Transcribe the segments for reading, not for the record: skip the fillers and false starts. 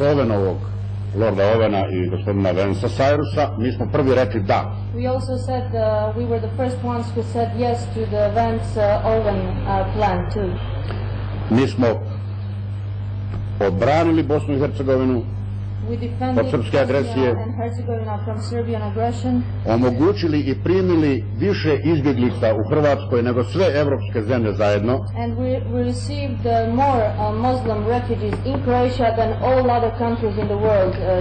Owenovog, Lorda Owena i gospodina Vansa Cyrusa, mi smo prvi rekli da. We also said we were the first ones who said yes to the Vance-Owen plan too. Mi smo odbranili Bosnu i Hercegovinu od srpske agresije, omogućili i primili više izbjeglica u Hrvatskoj nego sve evropske zemlje zajedno.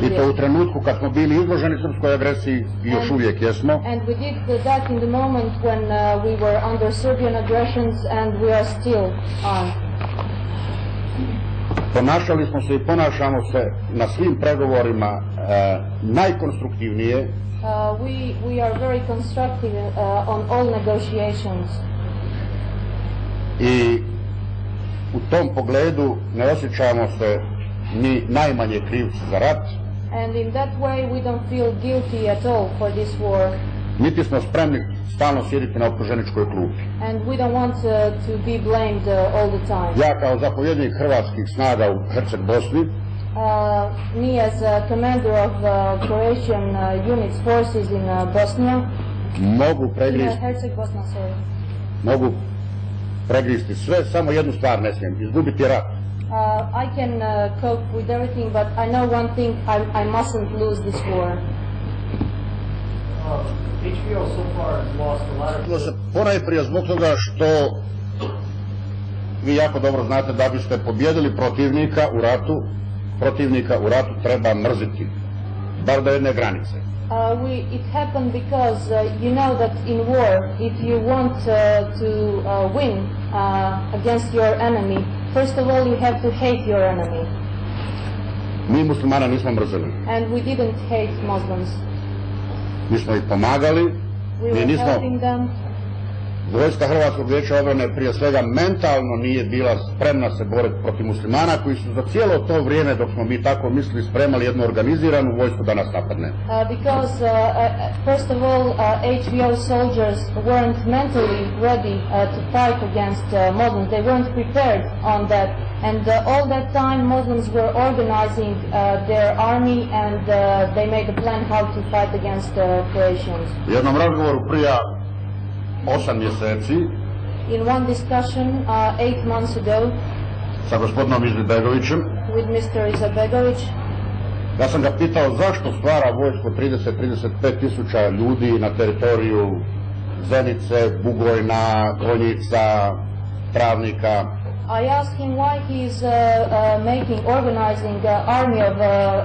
I to u trenutku kad smo bili izloženi srpskoj agresiji i još uvijek jesmo. Ponašali smo se i ponašamo se na svim pregovorima najkonstruktivnije. We are very constructive on all negotiations. I u tom pogledu ne osjećamo se ni najmanje krivci za rat. And in that way we don't feel guilty at all for this war. Niti smo spremni stalno sjediti na optuženičkoj klupi. And we don't want to be blamed all the time. Ja kao zapovjednik hrvatskih snaga u Herceg Bosni, me as a commander of Croatian units forces in Bosnia, mogu pregristi sve, samo jednu stvar ne smijem, izgubiti rat. I can cope with everything, but I know one thing, I mustn't lose this war. HBO so far has lost a lot of... Ponajprije zbog toga što vi jako dobro znate da biste pobjedili protivnika u ratu treba mrziti, bar do jedne granice. It happened because you know that in war, if you want to win against your enemy, first of all you have to hate your enemy. Mi muslimana nismo mrzili. And we didn't hate Muslims. Mi smo ih pomagali, we were helping them. Vojska Hrvatskog vijeća obrane prije svega mentalno nije bila spremna se boriti protiv muslimana koji su za cijelo to vrijeme dok smo mi tako mislili spremali jednu organiziranu vojsku da nas napadne. Because first of all HVO soldiers weren't mentally ready to fight against Muslims. They weren't prepared on that. And all that time Muslims were organizing their army and they made a plan how to fight against Croatians. U jednom razgovoru prije 8 mjeseci in one discussion 8 months ago sa gospodinom Izetbegovićem, with Mr. Izetbegović, ja sam ga pitao zašto stvara vojsko 30-35 tisuća ljudi na teritoriju Zenice, Bugojna, Konjica, Travnika. I asked him why he is organizing an army of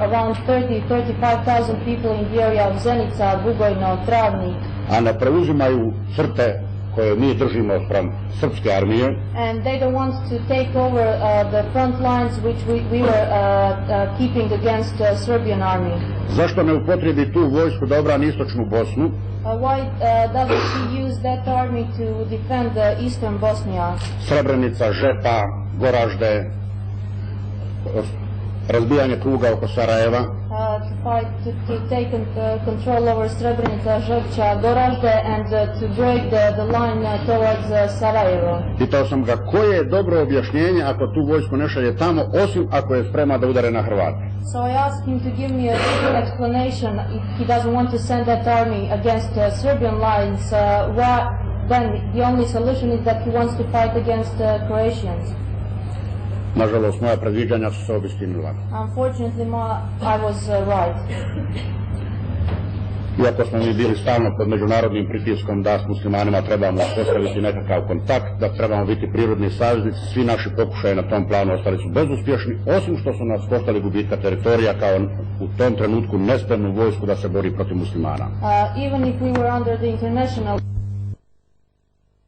around 30-35,000 people in the area of Zenica, Bugojno, Travnik. A ne preuzimaju crte koje mi držimo spram srpske armije. And they don't want to take over the front lines which we were keeping against Serbian army. Zašto ne upotrebi tu vojsku da obrani istočnu Bosnu? Why doesn't he use that army to defend eastern Bosnia? Srebrenica, Žepa, Goražde, razbijanje kruga oko Sarajeva. To take control over Srebrenica, Žepča, Goražde and to break the line towards Sarajevo. Pitao sam ga koje je dobro objašnjenje ako tu vojsku ne šalje tamo, osim ako je sprema da udare na Hrvate. So I asked him to give me a good explanation if he doesn't want to send that army against Serbian lines. Then the only solution is that he wants to fight against Croatians. Nažalost, moja predviđanja su se obistinila. Unfortunately, I was right. Iako smo mi bili stalno pod međunarodnim pritiskom da s muslimanima trebamo postaviti nekakav kontakt, da trebamo biti prirodni saveznici, svi naši pokušaji na tom planu ostali su bezuspješni, osim što su nas koštali gubitka teritorija kao u tom trenutku nespremnu vojsku da se bori protiv muslimana. Even if we were under the international